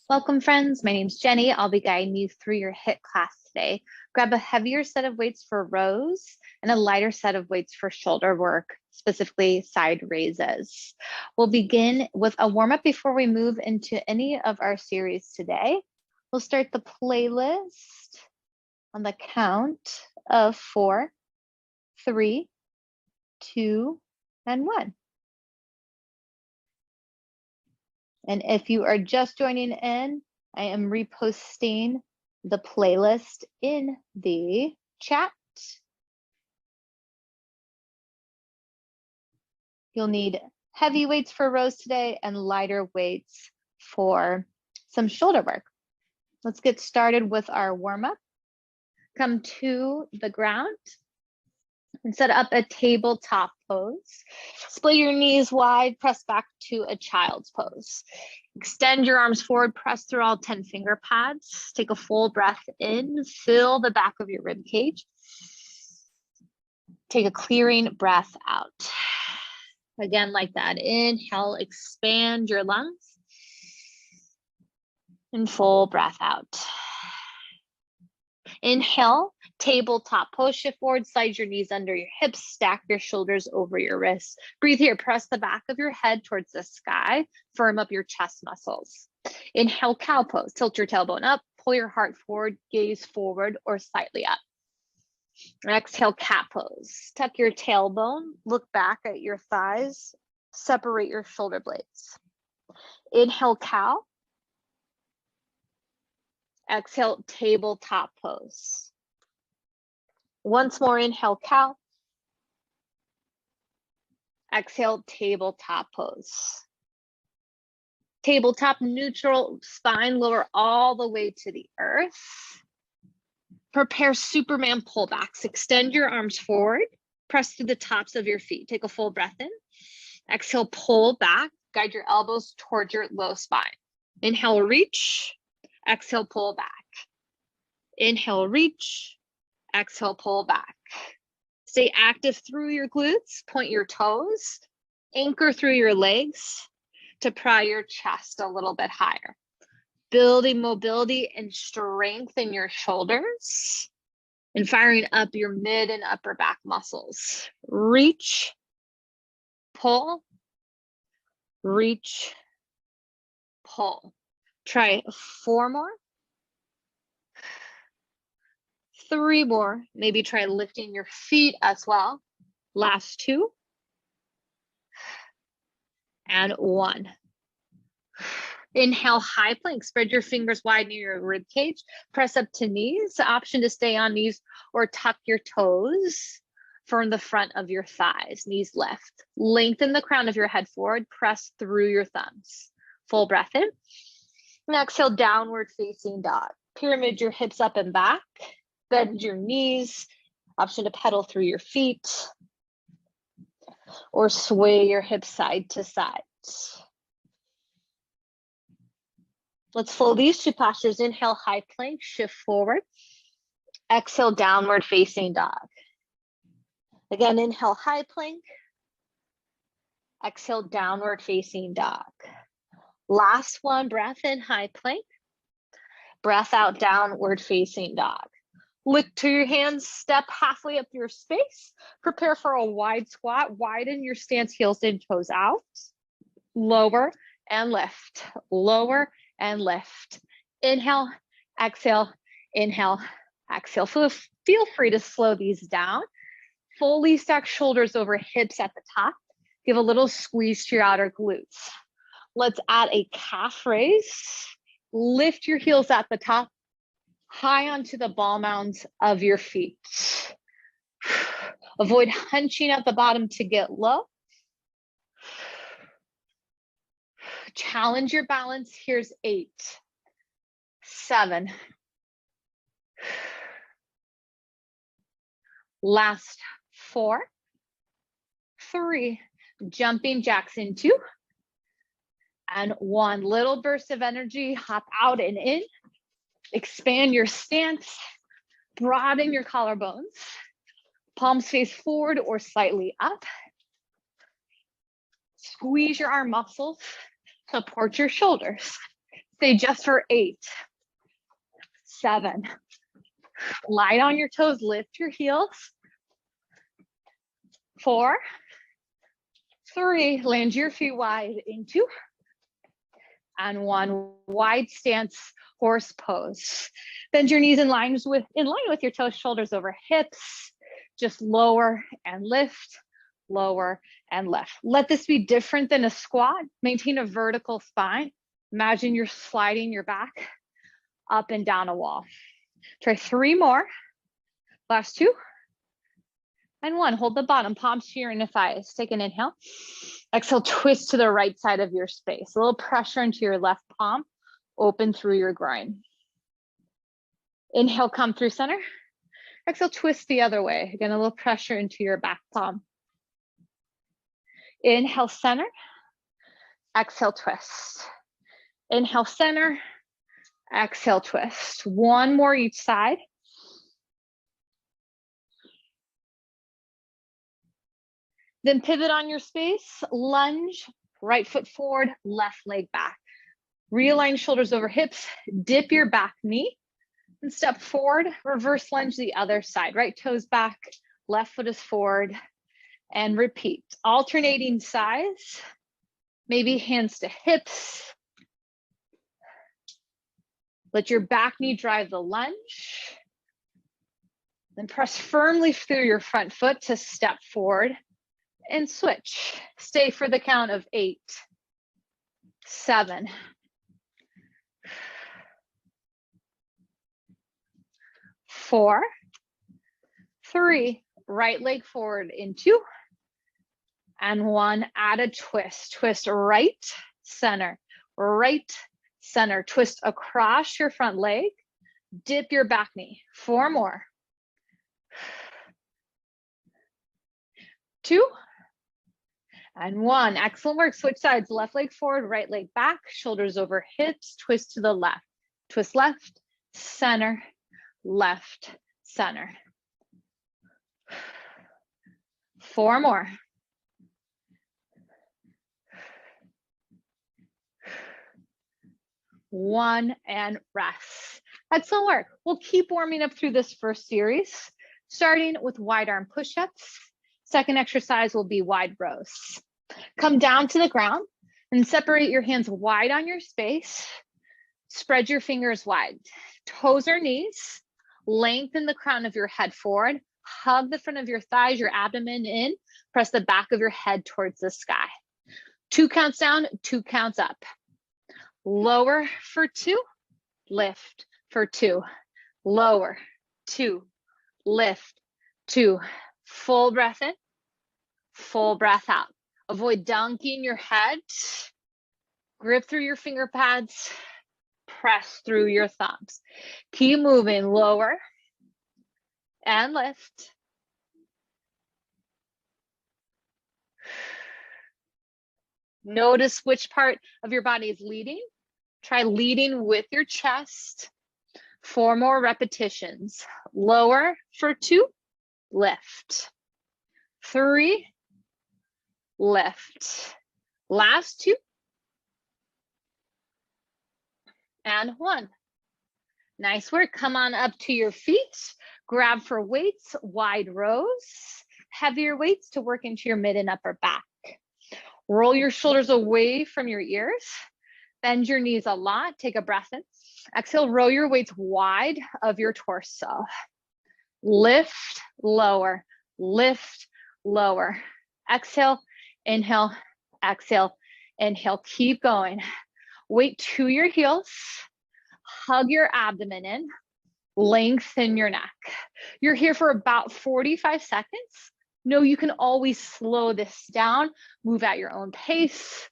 Welcome, friends. My name's Jenny. I'll be guiding you through your HIIT class today. Grab a heavier set of weights for rows and a lighter set of weights for shoulder work, specifically side raises. We'll begin with a warm-up before we move into any of our series today. We'll start the playlist on the count of 4, 3, 2, and 1. And if you are just joining in, I am reposting the playlist in the chat. You'll need heavy weights for rows today and lighter weights for some shoulder work. Let's get started with our warm-up. Come to the ground and set up a tabletop pose. Split your knees wide, press back to a child's pose. Extend your arms forward, press through all 10 finger pads. Take a full breath in, fill the back of your rib cage. Take a clearing breath out. Again, like that. Inhale, expand your lungs. And full breath out. Inhale, tabletop pose, shift forward, slide your knees under your hips, stack your shoulders over your wrists. Breathe here, press the back of your head towards the sky, firm up your chest muscles. Inhale, cow pose, tilt your tailbone up, pull your heart forward, gaze forward or slightly up. Exhale, cat pose, tuck your tailbone, look back at your thighs, separate your shoulder blades. Inhale, cow. Exhale, tabletop pose. Once more, inhale, cow. Exhale, tabletop pose. Tabletop, neutral, spine lower all the way to the earth. Prepare Superman pullbacks. Extend your arms forward. Press to the tops of your feet. Take a full breath in. Exhale, pull back. Guide your elbows towards your low spine. Inhale, reach. Exhale, pull back. Inhale, reach. Exhale, pull back. Stay active through your glutes. Point your toes. Anchor through your legs to pry your chest a little bit higher. Building mobility and strength in your shoulders and firing up your mid and upper back muscles. Reach, pull, reach, pull. Try 4 more. 3 more. Maybe try lifting your feet as well. Last 2. And 1. Inhale, high plank. Spread your fingers wide near your rib cage. Press up to knees. Option to stay on knees or tuck your toes from the front of your thighs. Knees left. Lengthen the crown of your head forward. Press through your thumbs. Full breath in. And exhale, downward facing dog. Pyramid your hips up and back. Bend your knees. Option to pedal through your feet. Or sway your hips side to side. Let's flow these 2 postures. Inhale, high plank, shift forward. Exhale, downward facing dog. Again, inhale, high plank. Exhale, downward facing dog. Last one, breath in, high plank. Breath out, downward facing dog. Look to your hands, step halfway up your space. Prepare for a wide squat. Widen your stance, heels in, toes out. Lower and lift. Lower and lift. Inhale, exhale, inhale, exhale. Feel free to slow these down. Fully stack shoulders over hips at the top. Give a little squeeze to your outer glutes. Let's add a calf raise. Lift your heels at the top, high onto the ball mounds of your feet. Avoid hunching at the bottom to get low. Challenge your balance. Here's 8, 7. Last 4, 3. Jumping jacks in 2. And 1. Little burst of energy. Hop out and in. Expand your stance. Broaden your collarbones. Palms face forward or slightly up. Squeeze your arm muscles. Support your shoulders. Stay just for 8, 7. Lie on your toes, lift your heels. 4, 3, land your feet wide into, and 1, wide stance, horse pose. Bend your knees in line with your toes, shoulders over hips. Just lower and lift, lower and lift. Let this be different than a squat. Maintain a vertical spine. Imagine you're sliding your back up and down a wall. Try 3 more. Last 2. And 1. Hold the bottom, palms to your inner thighs. Take an inhale. Exhale, twist to the right side of your space. A little pressure into your left palm. Open through your groin. Inhale, come through center. Exhale, twist the other way. Again, a little pressure into your back palm. Inhale, center. Exhale, twist. Inhale, center. Exhale, twist. 1 more each side. Then pivot on your space, lunge, right foot forward, left leg back. Realign shoulders over hips, dip your back knee, and step forward, reverse lunge the other side. Right toes back, left foot is forward, and repeat. Alternating sides, maybe hands to hips. Let your back knee drive the lunge. Then press firmly through your front foot to step forward. And switch. Stay for the count of 8, 7, 4, 3. Right leg forward into, and 1. Add a twist. Twist right, center, right, center. Twist across your front leg. Dip your back knee. 4 more. 2. And 1. Excellent work. Switch sides. Left leg forward, right leg back, shoulders over hips, twist to the left. Twist left, center, left, center. 4 more. 1, and rest. Excellent work. We'll keep warming up through this first series, starting with wide arm push-ups. Second exercise will be wide rows. Come down to the ground and separate your hands wide on your space. Spread your fingers wide. Toes or knees. Lengthen the crown of your head forward. Hug the front of your thighs, your abdomen in. Press the back of your head towards the sky. 2 counts down, 2 counts up. Lower for 2. Lift for 2. Lower, 2. Lift, 2. Full breath in, full breath out. Avoid dunking your head. Grip through your finger pads. Press through your thumbs. Keep moving. Lower and lift. Notice which part of your body is leading. Try leading with your chest. 4 more repetitions. Lower for 2. Lift. 3. Lift. Last 2. And 1. Nice work. Come on up to your feet. Grab for weights, wide rows, heavier weights to work into your mid and upper back. Roll your shoulders away from your ears. Bend your knees a lot. Take a breath in. Exhale, roll your weights wide of your torso. Lift, lower, lift, lower. Exhale, inhale, exhale, inhale. Keep going. Weight to your heels. Hug your abdomen in. Lengthen your neck. You're here for about 45 seconds. No, you can always slow this down. Move at your own pace.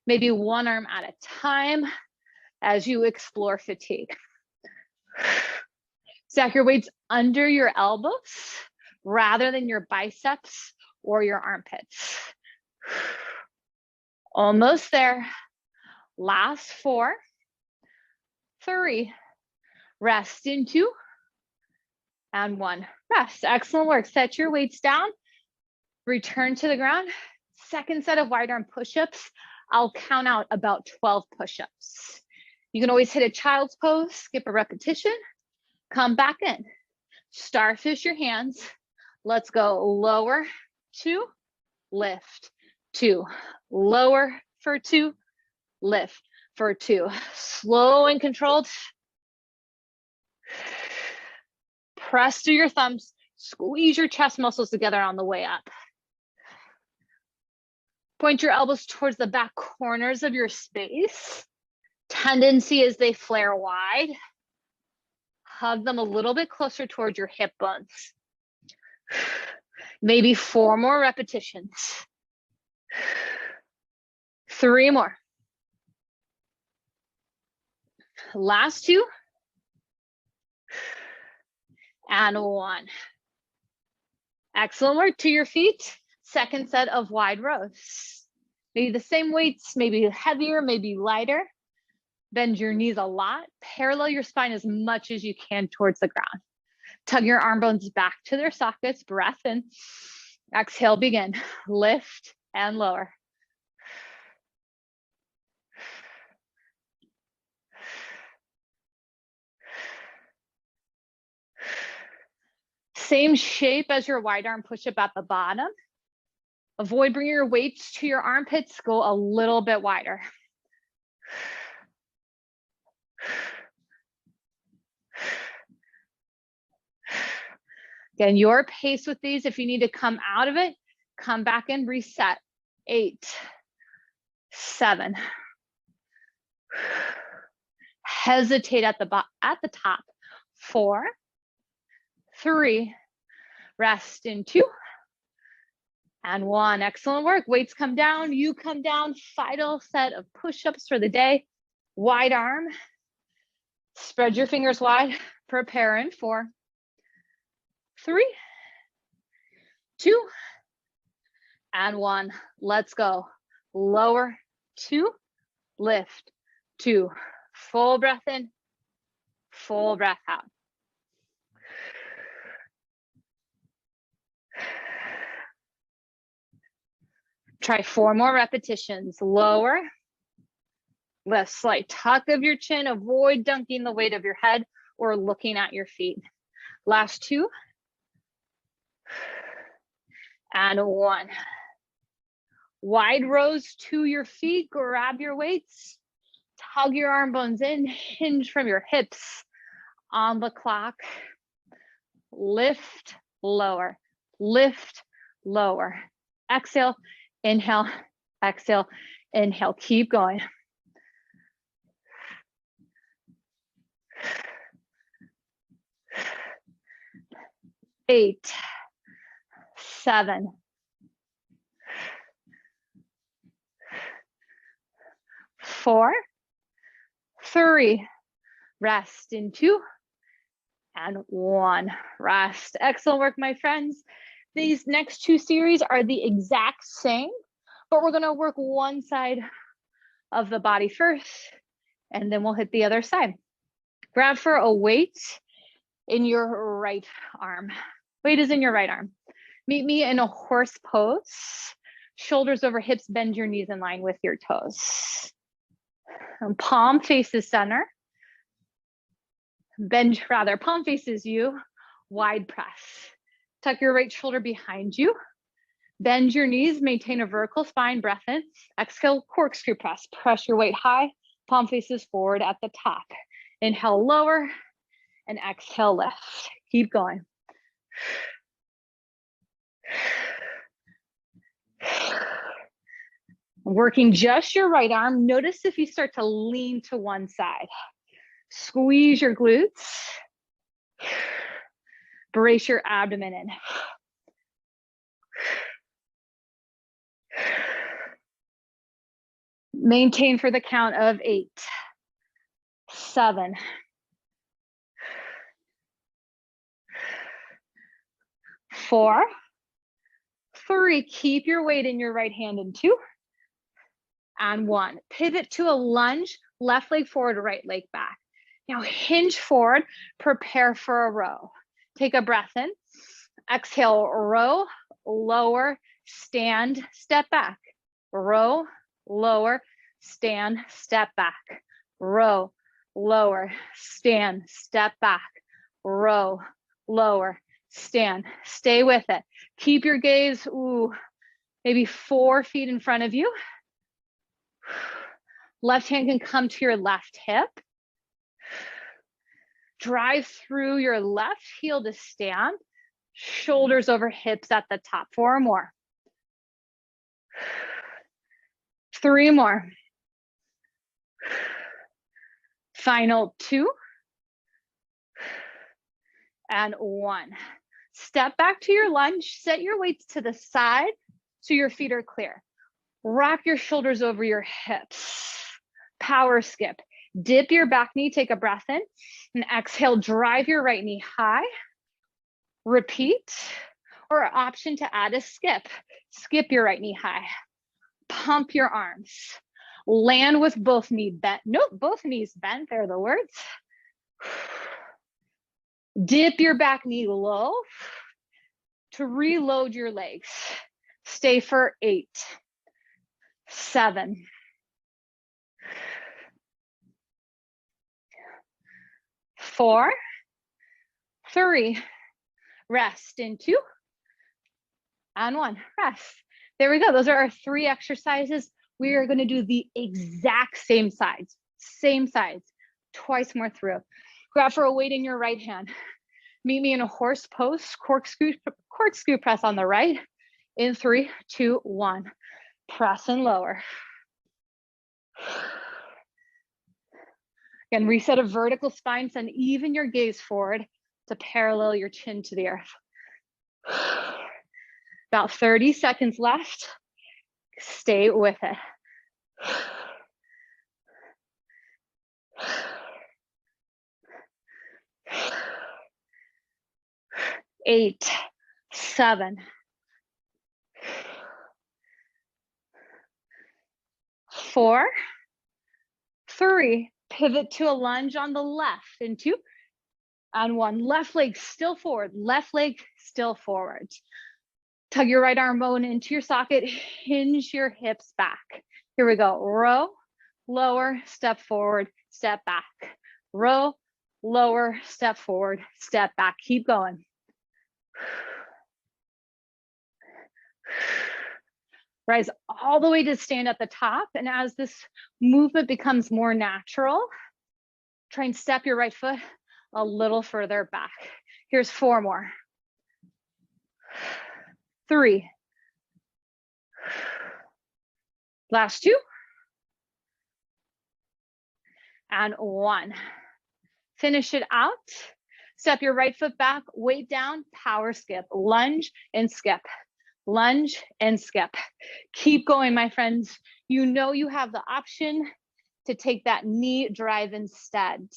Maybe 1 arm at a time as you explore fatigue. Stack your weights under your elbows rather than your biceps or your armpits. Almost there. Last 4, 3, rest into, and 1. Rest. Excellent work. Set your weights down. Return to the ground. Second set of wide arm push-ups. I'll count out about 12 push-ups. You can always hit a child's pose, skip a repetition, come back in. Starfish your hands. Let's go lower, 2, lift, 2, lower for 2, lift for 2. Slow and controlled. Press through your thumbs, squeeze your chest muscles together on the way up. Point your elbows towards the back corners of your space. Tendency is they flare wide. Hug them a little bit closer towards your hip bones. Maybe 4 more repetitions. 3 more. Last 2. And 1. Excellent work. To your feet. Second set of wide rows. Maybe the same weights, maybe heavier, maybe lighter. Bend your knees a lot. Parallel your spine as much as you can towards the ground. Tug your arm bones back to their sockets. Breath in. Exhale, begin. Lift and lower. Same shape as your wide arm push-up at the bottom. Avoid bringing your weights to your armpits. Go a little bit wider. Again, your pace with these. If you need to come out of it, come back and reset. 8, 7. Hesitate at the top. 4, 3. Rest in 2. And 1. Excellent work. Weights come down. You come down. Final set of push-ups for the day. Wide arm. Spread your fingers wide. Prepare in 4, 3, 2, and 1. Let's go. Lower, 2, lift, 2. Full breath in, full breath out. Try 4 more repetitions. Lower, lift, slight tuck of your chin. Avoid dunking the weight of your head or looking at your feet. Last 2. And 1. Wide rows to your feet. Grab your weights. Tug your arm bones in. Hinge from your hips on the clock. Lift, lower. Lift, lower. Exhale, inhale, exhale, inhale. Keep going. 8, 7, 4, 3, rest in 2, and 1. Rest. Excellent work, my friends. These next 2 series are the exact same, but we're going to work one side of the body first, and then we'll hit the other side. Grab for a weight in your right arm. Weight is in your right arm. Meet me in a horse pose. Shoulders over hips, bend your knees in line with your toes. And palm faces center. Palm faces you. Wide press. Tuck your right shoulder behind you. Bend your knees, maintain a vertical spine, breath in. Exhale, corkscrew press. Press your weight high. Palm faces forward at the top. Inhale, lower, and exhale, lift. Keep going. Working just your right arm. Notice if you start to lean to one side. Squeeze your glutes. Brace your abdomen in. Maintain for the count of 8, 7, 4, 3. Keep your weight in your right hand in 2, and 1. Pivot to a lunge, left leg forward, right leg back. Now hinge forward, prepare for a row. Take a breath in. Exhale, row, lower, stand, step back. Row, lower, stand, step back. Row, lower, stand, step back, row, lower, stand. Stay with it. Keep your gaze, maybe 4 feet in front of you. Left hand can come to your left hip. Drive through your left heel to stand. Shoulders over hips at the top. 4 more. 3 more. Final 2. And 1. Step back to your lunge. Set your weights to the side so your feet are clear. Wrap your shoulders over your hips. Power skip. Dip your back knee, take a breath in, and exhale, drive your right knee high. Repeat, or option to add a skip. Skip your right knee high. Pump your arms. Land with both knees bent. Nope, both knees bent, they're the words. Dip your back knee low to reload your legs. Stay for 8, 7, 4, 3, rest in 2, and 1, rest. There we go. Those are our 3 exercises. We are going to do the exact same sides, twice more through. Grab for a weight in your right hand. Meet me in a horse pose, corkscrew press on the right. In 3, 2, 1. Press and lower. Again, reset a vertical spine, send even your gaze forward to parallel your chin to the earth. About 30 seconds left. Stay with it. 8, 7, 4, 3, pivot to a lunge on the left in 2, and 1. Left leg still forward, left leg still forward. Tug your right arm bone into your socket, hinge your hips back. Here we go. Row, lower, step forward, step back. Row, lower, step forward, step back. Keep going. Rise all the way to stand at the top. And as this movement becomes more natural, try and step your right foot a little further back. Here's 4 more. 3. Last 2. And 1. Finish it out. Step your right foot back, weight down, power skip, lunge and skip. Lunge and skip. Keep going, my friends. You know you have the option to take that knee drive instead.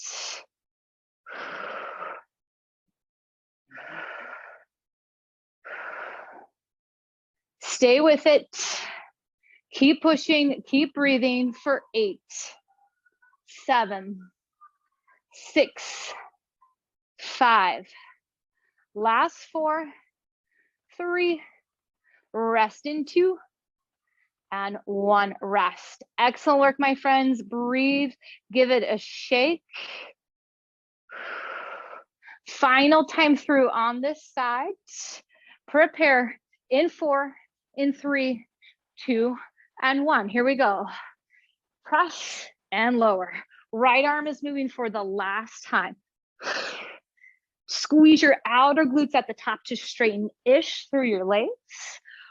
Stay with it. Keep pushing, keep breathing for 8, 7, 6, 5. Last 4, 3, rest in 2, and 1, rest. Excellent work, my friends. Breathe, give it a shake. Final time through on this side. Prepare in 4, in 3, 2, and 1. Here we go. Press and lower. Right arm is moving for the last time. Squeeze your outer glutes at the top to straighten-ish through your legs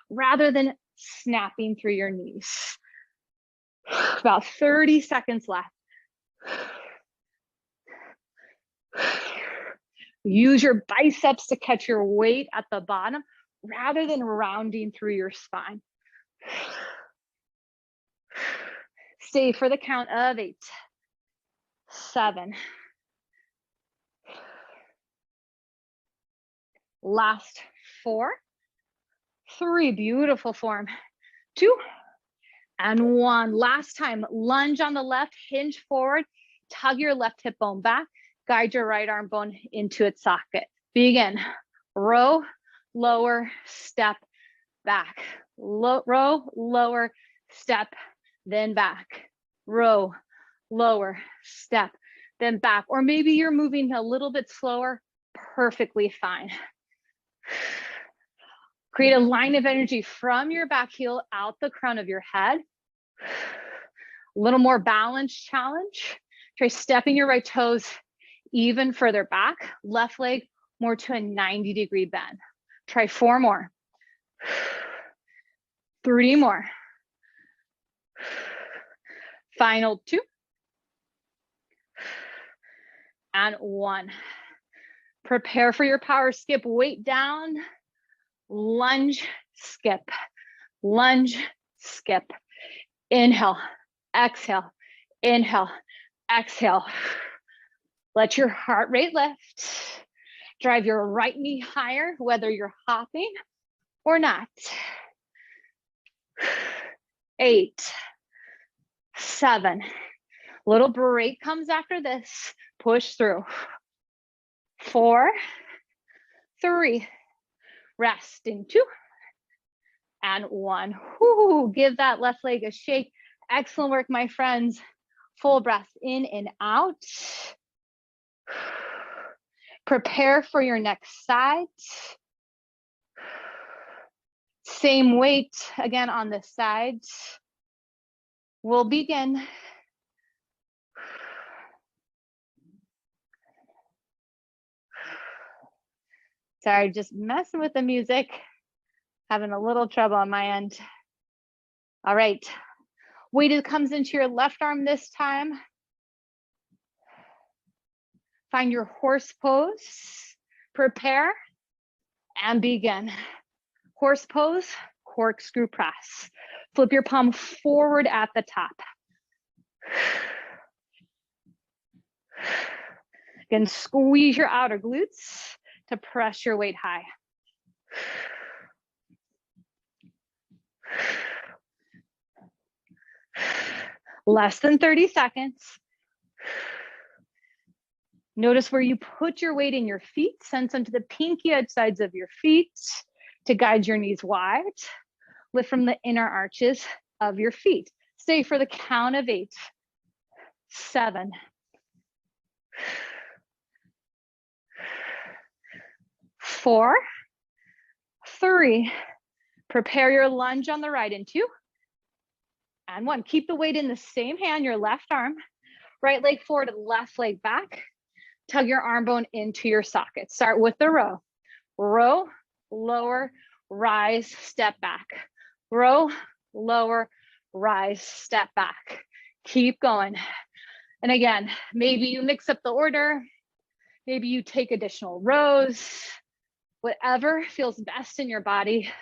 rather than snapping through your knees. About 30 seconds left. Use your biceps to catch your weight at the bottom rather than rounding through your spine. Stay for the count of 8, 7. Last 4, 3, beautiful form. 2, and 1. Last time, lunge on the left, hinge forward, tug your left hip bone back, guide your right arm bone into its socket. Begin. Row, lower, step, back. Row, lower, step, then back. Row, lower, step, then back. Or maybe you're moving a little bit slower, perfectly fine. Create a line of energy from your back heel out the crown of your head. A little more balance challenge. Try stepping your right toes even further back. Left leg more to a 90-degree bend. Try 4 more. 3 more. Final 2. And 1. Prepare for your power skip. Weight down. Lunge, skip. Lunge, skip. Inhale, exhale, inhale, exhale. Let your heart rate lift. Drive your right knee higher, whether you're hopping or not. 8, 7. Little break comes after this. Push through. 4, 3. Rest in 2. And 1. Whoo, give that left leg a shake. Excellent work, my friends. Full breath in and out. Prepare for your next side. Same weight again on this side. We'll begin. Sorry, just messing with the music. Having a little trouble on my end. All right. Weight comes into your left arm this time. Find your horse pose. Prepare and begin. Horse pose, corkscrew press. Flip your palm forward at the top. Again, squeeze your outer glutes to press your weight high. Less than 30 seconds. Notice where you put your weight in your feet. Send some to the pinky edge sides of your feet to guide your knees wide. Lift from the inner arches of your feet. Stay for the count of 8, 7, 4, 3. Prepare your lunge on the right in 2. And 1. Keep the weight in the same hand, your left arm. Right leg forward, left leg back. Tug your arm bone into your socket. Start with the row. Row, lower, rise, step back. Row, lower, rise, step back. Keep going. And again, maybe you mix up the order. Maybe you take additional rows. Whatever feels best in your body.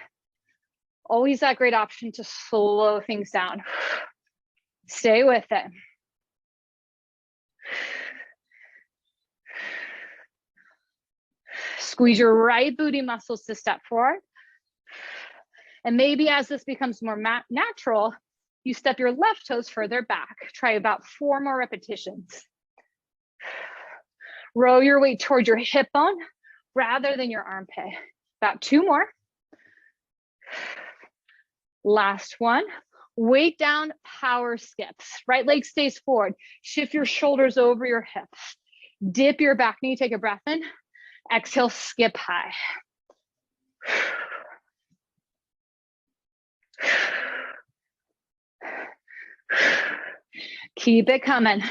Always that great option to slow things down. Stay with it. Squeeze your right booty muscles to step forward. And maybe as this becomes more natural, you step your left toes further back. Try about 4 more repetitions. Row your weight towards your hip bone rather than your armpit. About 2 more. Last one. Weight down, power skips. Right leg stays forward. Shift your shoulders over your hips. Dip your back knee, take a breath in. Exhale, skip high. Keep it coming.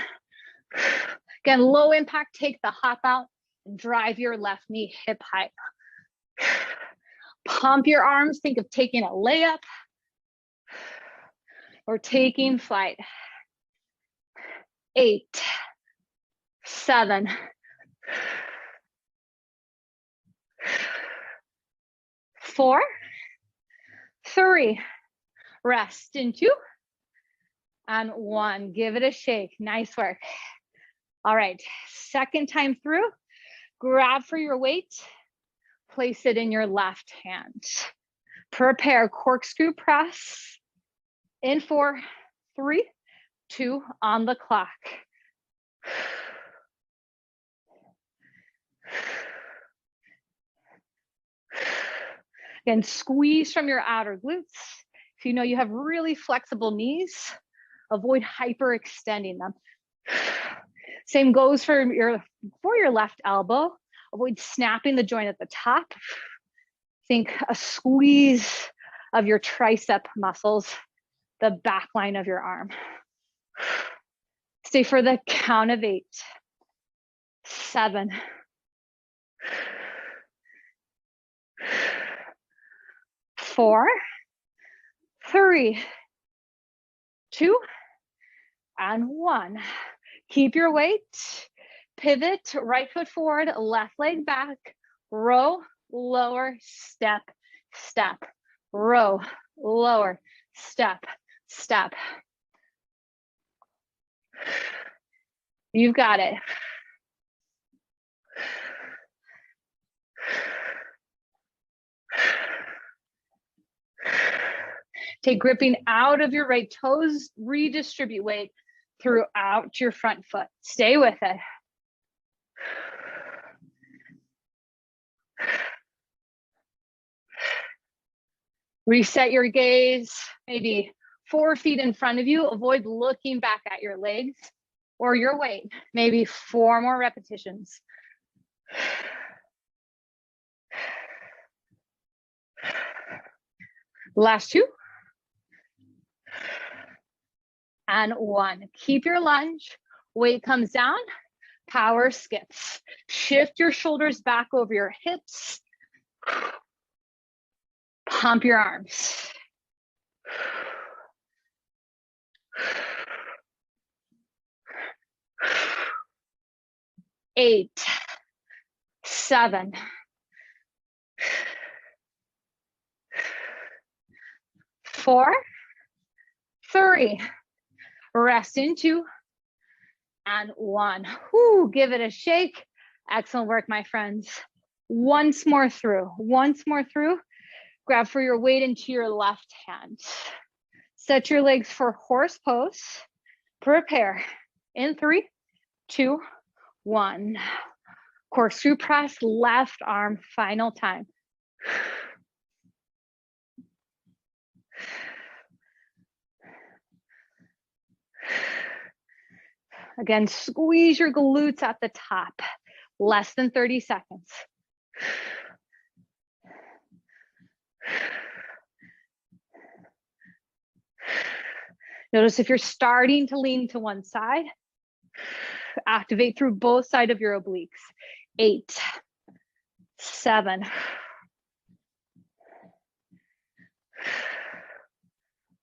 Again, low impact, take the hop out and drive your left knee hip height. Pump your arms, think of taking a layup or taking flight. 8, 7, 4, 3, rest in 2, and 1. Give it a shake. Nice work. All right, second time through, grab for your weight, place it in your left hand. Prepare corkscrew press in 4, 3, 2 on the clock. Again, squeeze from your outer glutes. If you know you have really flexible knees, avoid hyperextending them. Same goes for your left elbow. Avoid snapping the joint at the top. Think a squeeze of your tricep muscles, the back line of your arm. Stay for the count of 8, 7, 4, 3, 2, and 1. Keep your weight. Pivot, right foot forward, left leg back. Row, lower, step, step. Row, lower, step, step. You've got it. Take gripping out of your right toes, redistribute weight throughout your front foot. Stay with it. Reset your gaze, maybe 4 feet in front of you. Avoid looking back at your legs or your weight. Maybe 4 more repetitions. Last 2. And 1. Keep your lunge. Weight comes down. Power skips. Shift your shoulders back over your hips. Pump your arms. 8, 7, 4, 3, rest into, and 1. Whoo, give it a shake. Excellent work, my friends. Once more through. Grab for your weight into your left hand. Set your legs for horse pose. Prepare. In 3, 2, 1. Corkscrew press, left arm, final time. Again, squeeze your glutes at the top. Less than 30 seconds. Notice if you're starting to lean to one side, activate through both sides of your obliques. 8, 7,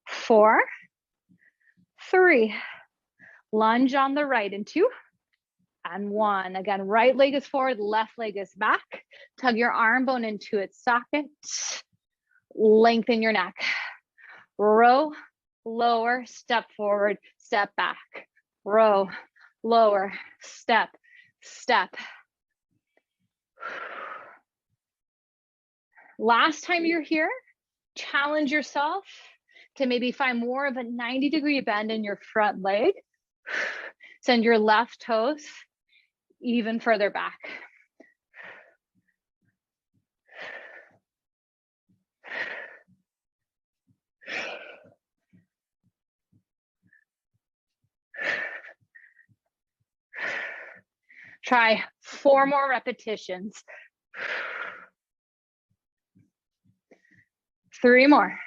4, 3, lunge on the right in 2, and 1. Again, right leg is forward, left leg is back. Tug your arm bone into its socket. Lengthen your neck. Row, lower, step forward, step back. Row, lower, step, step. Last time you're here, challenge yourself to maybe find more of a 90-degree bend in your front leg. Send your left toes even further back. Try 4 more repetitions. 3 more.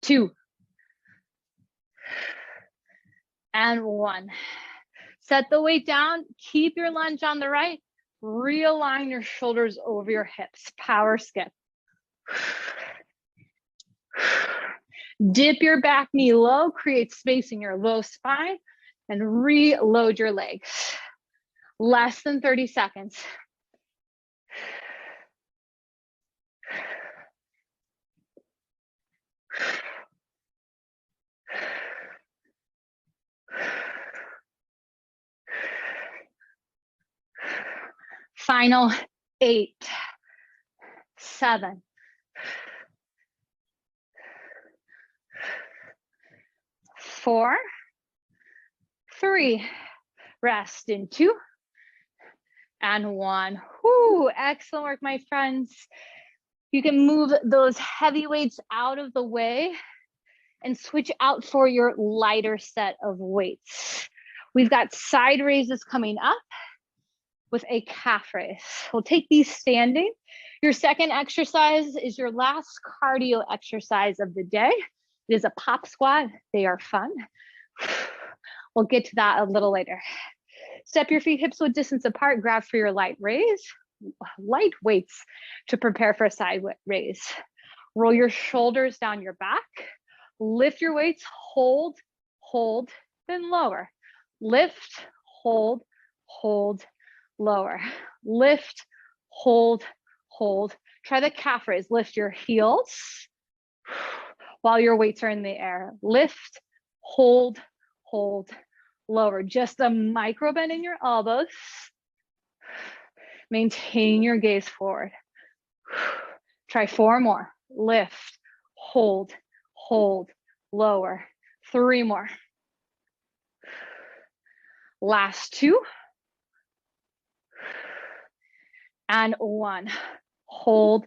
2. And 1. Set the weight down. Keep your lunge on the right. Realign your shoulders over your hips. Power skip. Dip your back knee low. Create space in your low spine. And reload your legs. Less than 30 seconds. Final 8, 7, 4, 3, rest in 2, and 1. Whoo, excellent work, my friends. You can move those heavy weights out of the way and switch out for your lighter set of weights. We've got side raises coming up with a calf raise. We'll take these standing. Your second exercise is your last cardio exercise of the day. It is a pop squat. They are fun. We'll get to that a little later. Step your feet hips width distance apart, grab for your light weights to prepare for a side raise. Roll your shoulders down your back, lift your weights, hold, then lower. Lift, hold, lower. Lift, hold. Try the calf raise. Lift your heels while your weights are in the air. Lift, hold, lower. Just a micro bend in your elbows. Maintain your gaze forward. Try 4 more. Lift, hold, lower. 3 more. Last 2. And 1. Hold,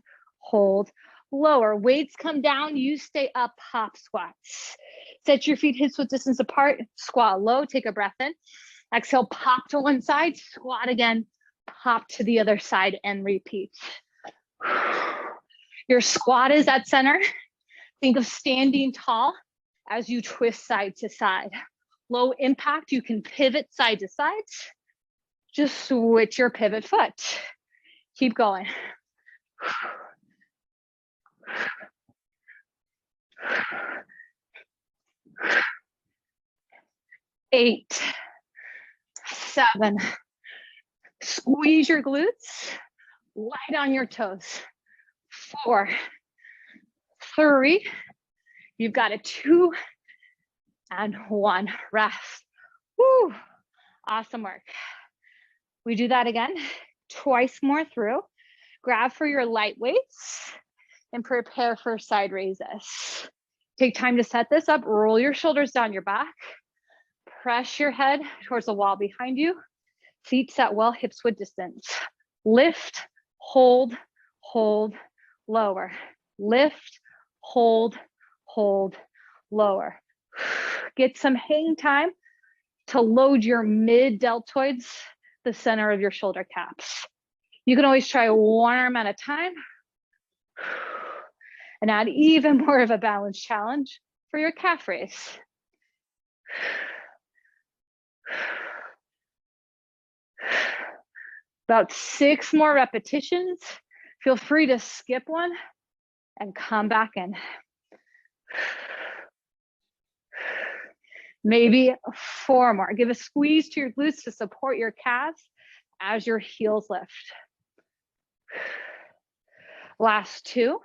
lower. Weights come down, you stay up, hop squats. Set your feet hips width distance apart, squat low, take a breath in. Exhale, pop to one side, squat again, pop to the other side and repeat. Your squat is at center. Think of standing tall as you twist side to side. Low impact, you can pivot side to side. Just switch your pivot foot. Keep going. 8, 7. Squeeze your glutes, light on your toes. 4, 3. You've got a 2 and 1. Rest. Woo. Awesome work. We do that again, twice more through. Grab for your light weights and prepare for side raises. Take time to set this up. Roll your shoulders down your back. Press your head towards the wall behind you. Feet set well, hips width distance. Lift, hold, lower. Lift, hold, lower. Get some hang time to load your mid deltoids, the center of your shoulder caps. You can always try 1 arm at a time and add even more of a balance challenge for your calf raise. About 6 more repetitions. Feel free to skip one and come back in. Maybe 4 more. Give a squeeze to your glutes to support your calves as your heels lift. Last 2.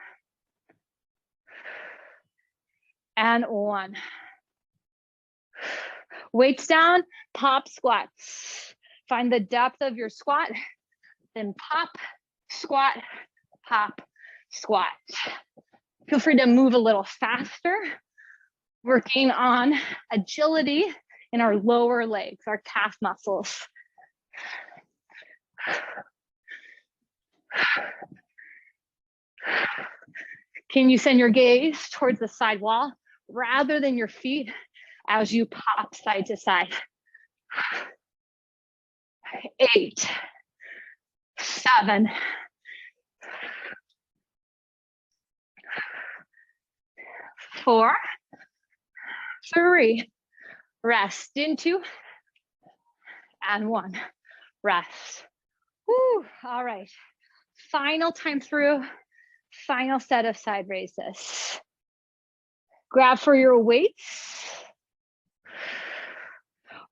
And 1. Weights down, pop squats. Find the depth of your squat, then pop, squat, pop, squat. Feel free to move a little faster, working on agility in our lower legs, our calf muscles. Can you send your gaze towards the side wall rather than your feet as you pop side to side? 8, 7, 4, 3. Rest into and 1. Rest. Woo. All right. Final time through. Final set of side raises. Grab for your weights.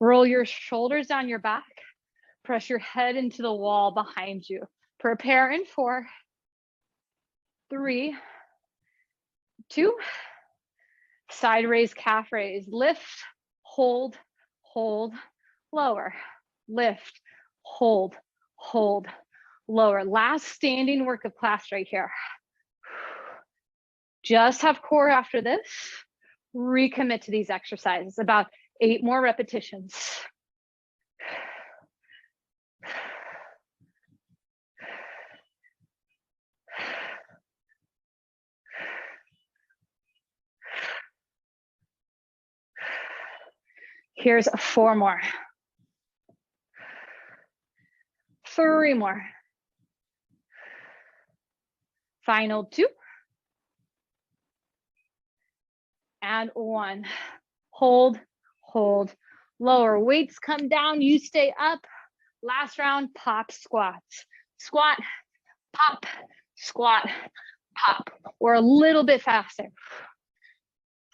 Roll your shoulders down your back. Press your head into the wall behind you. Prepare in 4, 3, 2. Side raise, calf raise. Lift, hold, lower. Lift, hold, lower. Last standing work of class right here. Just have core after this. Recommit to these exercises. About 8 more repetitions. Here's 4 more. 3 more. Final 2. And 1. Hold, hold. Lower weights come down, you stay up. Last round, pop squats. Squat, pop, squat, pop. Or a little bit faster.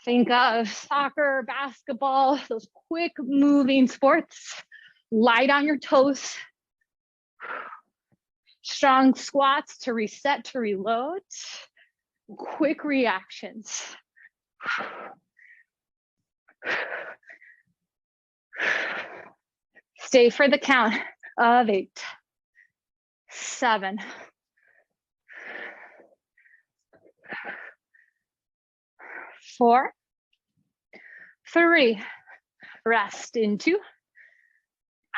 Think of soccer, basketball, those quick moving sports. Light on your toes. Strong squats to reset, to reload. Quick reactions. Stay for the count of 8, 7, 4, 3, rest in 2,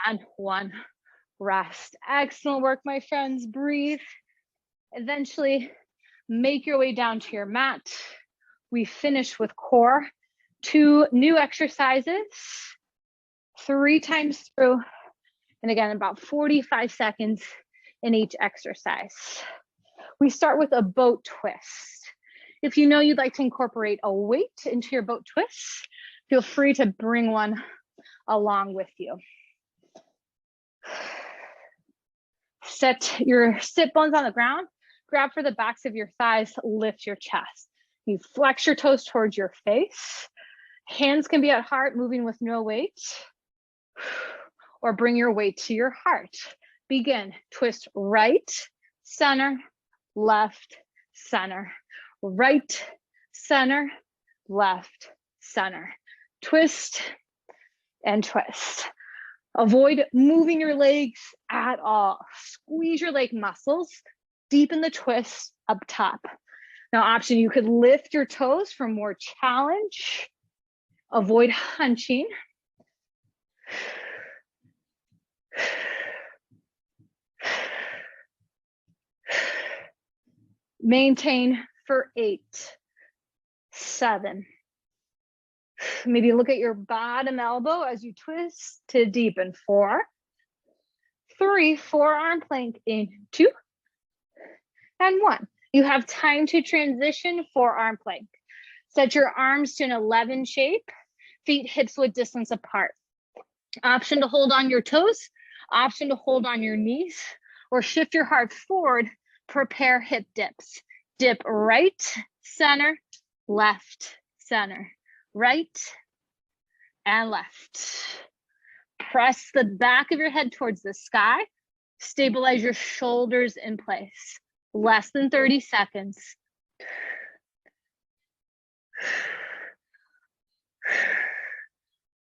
and 1, rest. Excellent work, my friends. Breathe. Eventually, make your way down to your mat. We finish with core. 2 new exercises, 3 times through, and again, about 45 seconds in each exercise. We start with a boat twist. If you know you'd like to incorporate a weight into your boat twist, feel free to bring one along with you. Set your sit bones on the ground, grab for the backs of your thighs, lift your chest. You flex your toes towards your face. Hands can be at heart, moving with no weight, or bring your weight to your heart. Begin. Twist right, center, left, center, right, center, left, center. Twist and twist. Avoid moving your legs at all. Squeeze your leg muscles, deepen the twist up top. Now, option, you could lift your toes for more challenge. Avoid hunching. Maintain for 8, 7. Maybe look at your bottom elbow as you twist to deepen. 4, 3, forearm plank in 2, and 1. You have time to transition forearm plank. Set your arms to an 11 shape, feet hips width distance apart. Option to hold on your toes, option to hold on your knees, or shift your heart forward, prepare hip dips. Dip right, center, left, center, right, and left. Press the back of your head towards the sky. Stabilize your shoulders in place. Less than 30 seconds.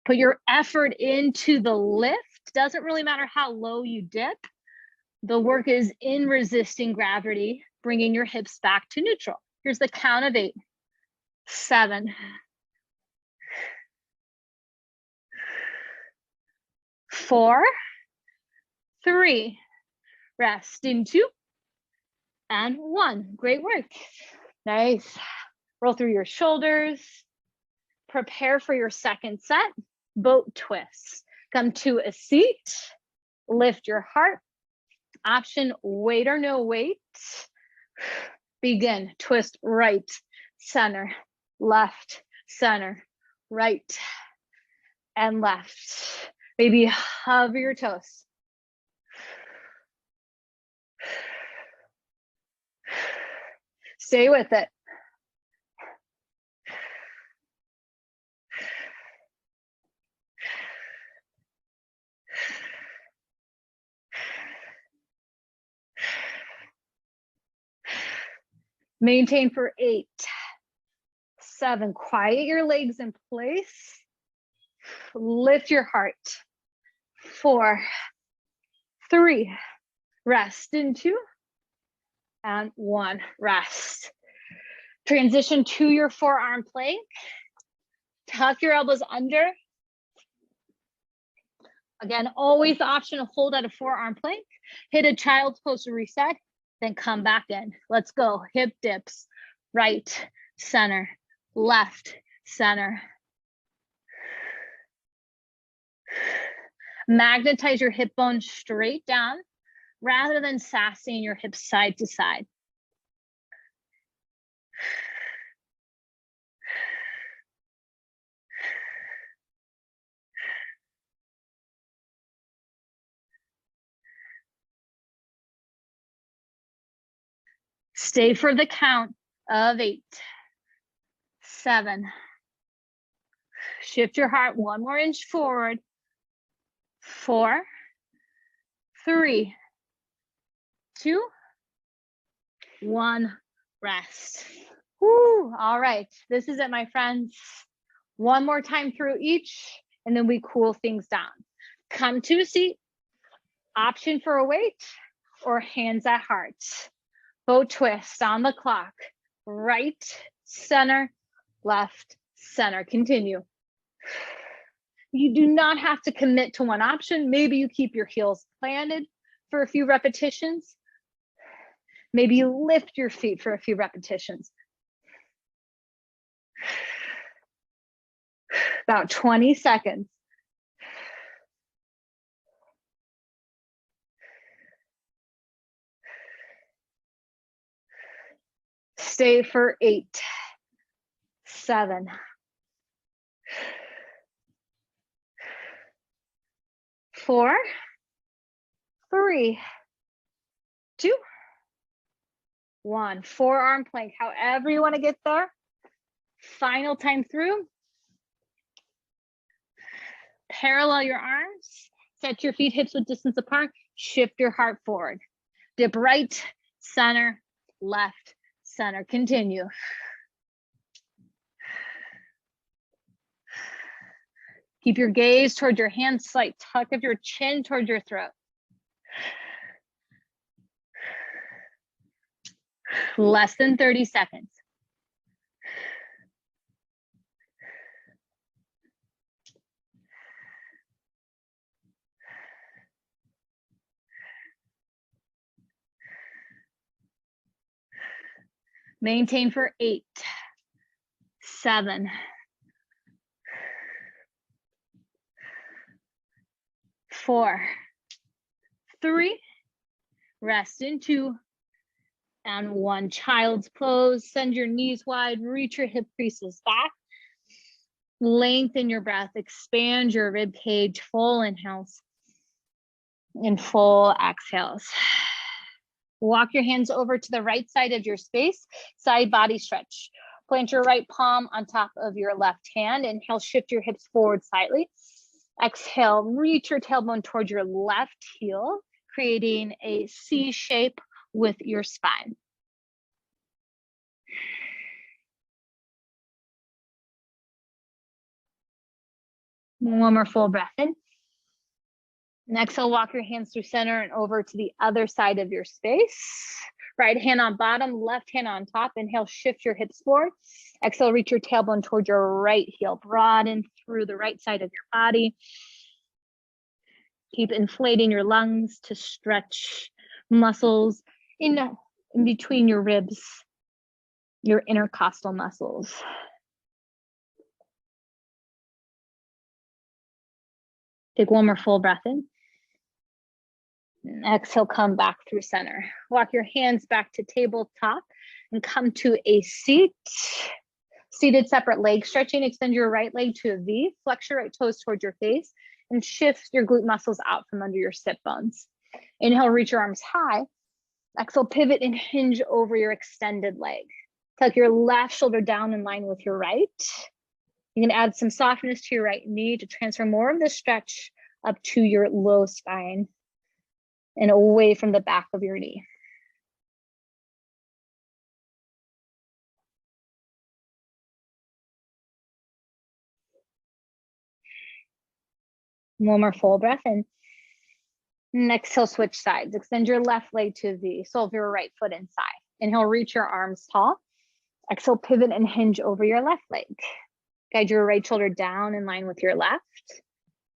Put your effort into the lift. Doesn't really matter how low you dip. The work is in resisting gravity, bringing your hips back to neutral. Here's the count of 8, 7, 4, 3, rest in 2, and 1. Great work. Nice. Roll through your shoulders. Prepare for your second set. Boat twist. Come to a seat. Lift your heart. Option, weight or no weight. Begin. Twist right, center, left, center, right, and left. Maybe hover your toes. Stay with it. Maintain for 8, 7. Quiet your legs in place. Lift your heart. 4, 3, rest in 2, and 1, rest. Transition to your forearm plank. Tuck your elbows under. Again, always the option to hold at a forearm plank. Hit a child's pose to reset, then come back in. Let's go. Hip dips. Right, center, left, center. Magnetize your hip bone straight down rather than sassing your hips side to side. Stay for the count of 8, 7. Shift your heart 1 more inch forward. 4, 3, 2, 1. Rest. Woo. All right. This is it, my friends. 1 more time through each, and then we cool things down. Come to a seat. Option for a weight or hands at heart. Boat twist on the clock. Right, center, left, center. Continue. You do not have to commit to one option. Maybe you keep your heels planted for a few repetitions. Maybe you lift your feet for a few repetitions. About 20 seconds. Stay for 8, 7, 4, 3, 2, 1. Forearm plank, however you want to get there. Final time through. Parallel your arms. Set your feet hips width distance apart. Shift your heart forward. Dip right, center, left, center. Continue. Keep your gaze towards your hands, slight tuck of your chin towards your throat. Less than 30 seconds. Maintain for 8, 7, 4, 3, rest in 2, and 1. Child's pose. Send your knees wide, reach your hip creases back. Lengthen your breath, expand your rib cage, full inhales and full exhales. Walk your hands over to the right side of your space, side body stretch. Plant your right palm on top of your left hand. Inhale, shift your hips forward slightly. Exhale, reach your tailbone towards your left heel, creating a C shape with your spine. One more full breath in. And exhale, walk your hands through center and over to the other side of your space. Right hand on bottom, left hand on top. Inhale, shift your hips forward. Exhale, reach your tailbone towards your right heel. Broaden through the right side of your body. Keep inflating your lungs to stretch muscles in between your ribs, your intercostal muscles. Take one more full breath in. And exhale, come back through center. Walk your hands back to tabletop and come to a seat. Seated separate leg stretching. Extend your right leg to a V. Flex your right toes towards your face and shift your glute muscles out from under your sit bones. Inhale, reach your arms high. Exhale, pivot and hinge over your extended leg. Tuck your left shoulder down in line with your right. You can add some softness to your right knee to transfer more of the stretch up to your low spine and away from the back of your knee. One more full breath in. And exhale, switch sides. Extend your left leg to V. Sole of your right foot inside. Inhale, reach your arms tall. Exhale, pivot and hinge over your left leg. Guide your right shoulder down in line with your left.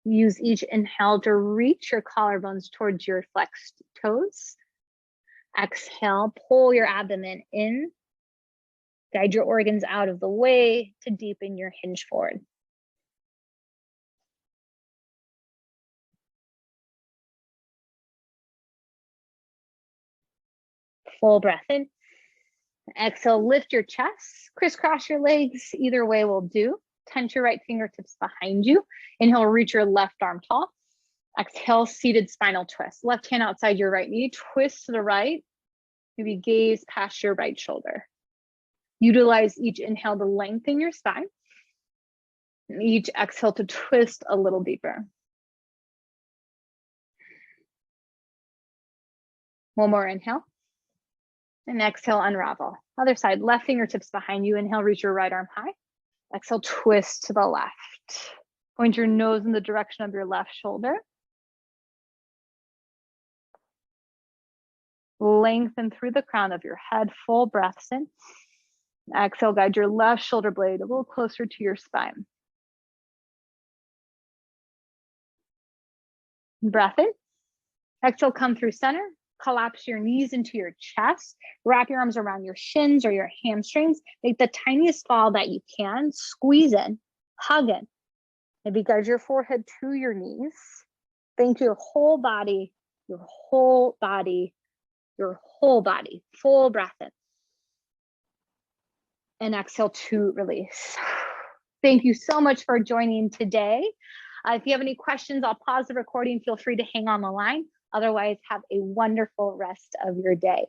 Use each inhale to reach your collarbones towards your flexed toes. Exhale, pull your abdomen in. Guide your organs out of the way to deepen your hinge forward. Full breath in. Exhale, lift your chest, crisscross your legs. Either way will do. Tense your right fingertips behind you. Inhale, reach your left arm tall. Exhale, seated spinal twist. Left hand outside your right knee, twist to the right. Maybe gaze past your right shoulder. Utilize each inhale to lengthen your spine. And each exhale to twist a little deeper. One more inhale. And exhale, unravel. Other side, left fingertips behind you. Inhale, reach your right arm high. Exhale, twist to the left. Point your nose in the direction of your left shoulder. Lengthen through the crown of your head, full breaths in. Exhale, guide your left shoulder blade a little closer to your spine. Breath in. Exhale, come through center. Collapse your knees into your chest. Wrap your arms around your shins or your hamstrings. Make the tiniest fall that you can. Squeeze in, hug in. Maybe guide your forehead to your knees. Think your whole body, your whole body, your whole body. Full breath in. And exhale to release. Thank you so much for joining today. If you have any questions, I'll pause the recording. Feel free to hang on the line. Otherwise, have a wonderful rest of your day.